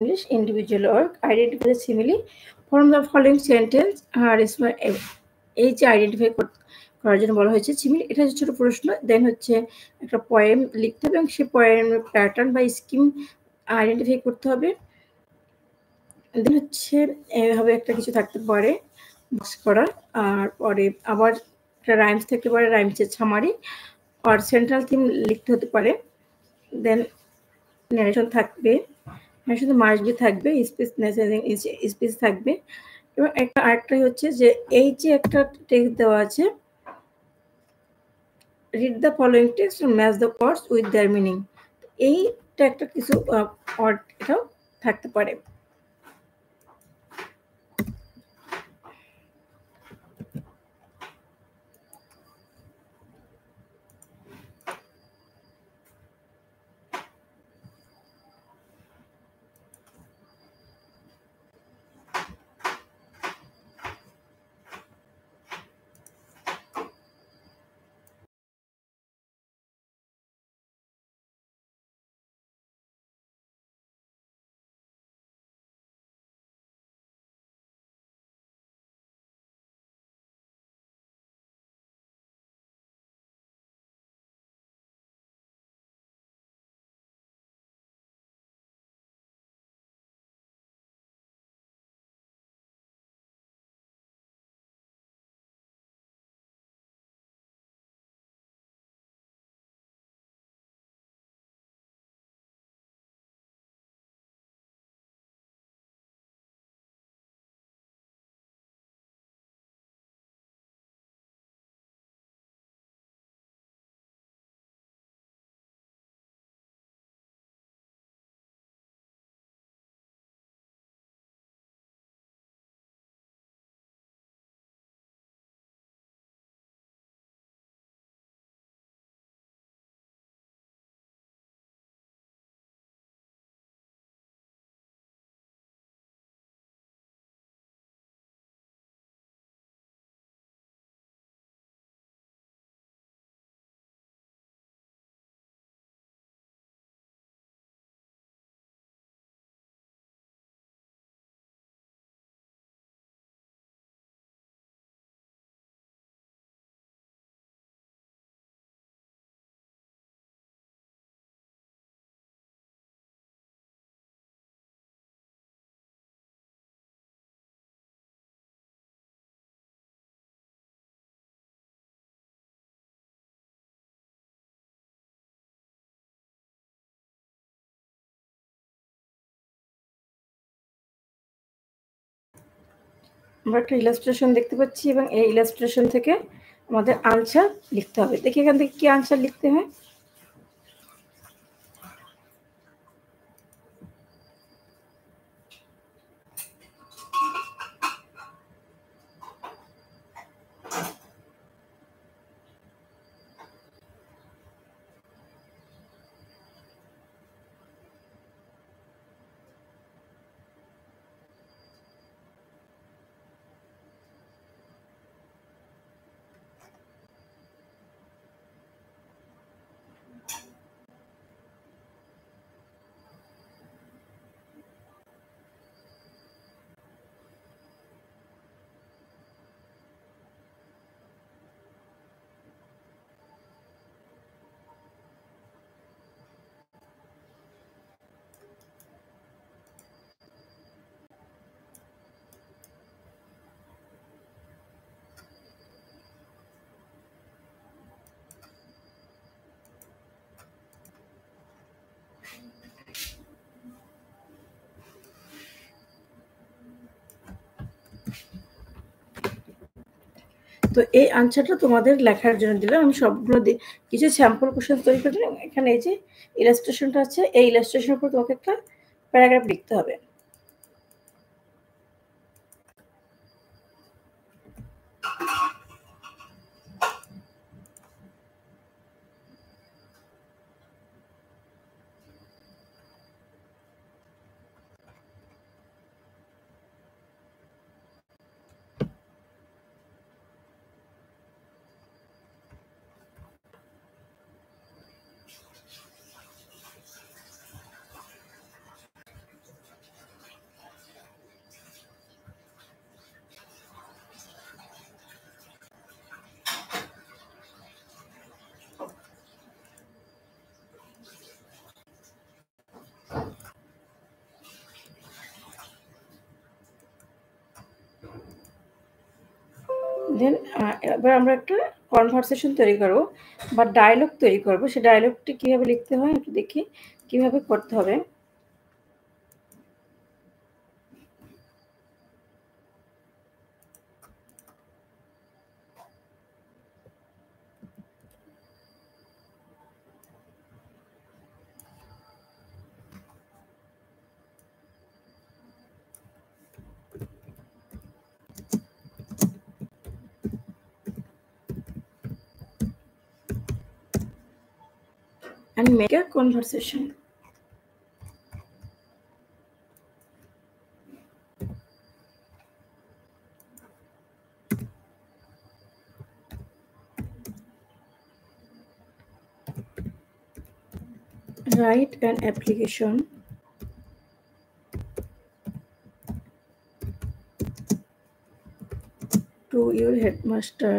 English individual work. Identify the simile from the following sentence. এই যে identify করার জন্য বলা হয়েছে সিমিল, এটা হচ্ছে ছোট প্রশ্ন। দেন হচ্ছে একটা পোয়েম লিখতে হবে এবং সেই পোয়েমের প্যাটার্ন বা স্কিম আইডেন্টিফাই করতে হবে। দেন হচ্ছে এভাবে একটা কিছু থাকতে পারে বক্স করা, আর পরে আবার একটা রাইমস থাকতে পারে, রাইমসের সামারি আর সেন্ট্রাল থিম লিখতে হতে পারে। দেন ন্যারেশন থাকবে, শুধু মার্কবি থাকবে, স্পেস থাকবে এবং আরেকটা হচ্ছে যে এই যে একটা টেক্সট দেওয়া আছে, read the following text match the words with their meaning, এইটা একটা কিছু ওয়ার্ড এটাও থাকতে পারে। আমরা একটা ইলাস্ট্রেশন দেখতে পাচ্ছি এবং এই ইলাস্ট্রেশন থেকে আমাদের আনসার লিখতে হবে। দেখি এখান থেকে কি আনসার লিখতে হয়। তো এই আনসারটা তোমাদের লেখার জন্য দিলাম। আমি সবগুলো কিছু স্যাম্পল কোশ্চেন তৈরি করে দিলাম। এখানে এই যে ইলাস্ট্রেশনটা আছে, এই ইলাস্ট্রেশনের উপর তোমাকে একটা প্যারাগ্রাফ লিখতে হবে। দেন এবার আমরা একটা কনভারসেশন তৈরি করবো বা ডায়লগ তৈরি করবো। সেই ডায়লগটি কিভাবে লিখতে হয় একটু দেখি কিভাবে করতে হবে। And make a conversation. Write an application to your headmaster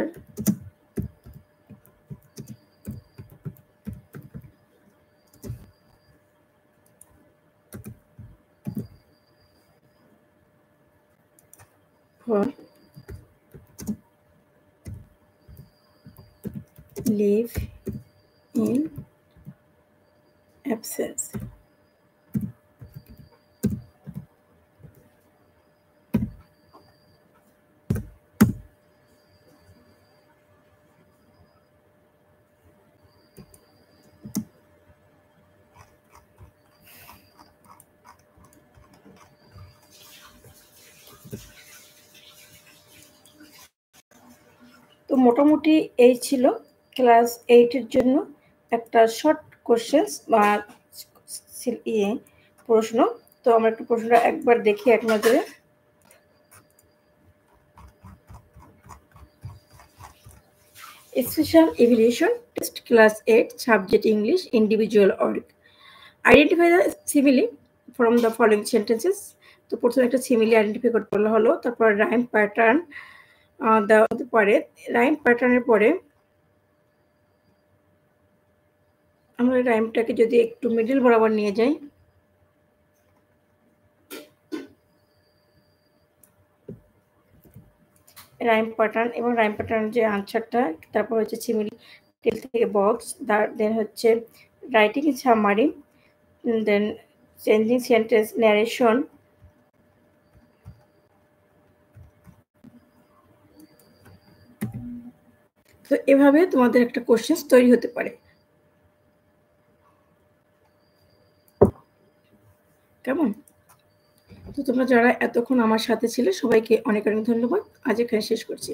for leave in absence. তো মোটামুটি এই ছিল ক্লাস 8 এর জন্য একটা শর্ট কোশ্চেন্স বা প্রশ্ন। তো আমরা একটু প্রশ্নটা একবার দেখি এক নজরে। Special evaluation test class 8 subject English individual org. Identify the simile from the following sentences. তো প্রথমে একটা সিমিলি আইডেন্টিফাই করতে বলা হলো, তারপর রাইম প্যাটার্ন দেওয়া হতে পারে। রাইম প্যাটার্নের পরে আমরা রাইমটাকে যদি একটু মিডল বরাবর নিয়ে যাই, রাইম প্যাটার্ন এবং রাইম প্যাটার্ন যে আনসারটা, তারপর হচ্ছে সিমিলি টেল থেকে বক্স, দেন হচ্ছে রাইটিং সামারি, দেন চেঞ্জিং সেন্টেন্স ন্যারেশন, তো এভাবে তোমাদের একটা কোশ্চেন তৈরি হতে পারে। কেমন? তো তোমরা যারা এতক্ষণ আমার সাথে ছিলে সবাইকে অনেক অনেক ধন্যবাদ। আজ এখানে শেষ করছি।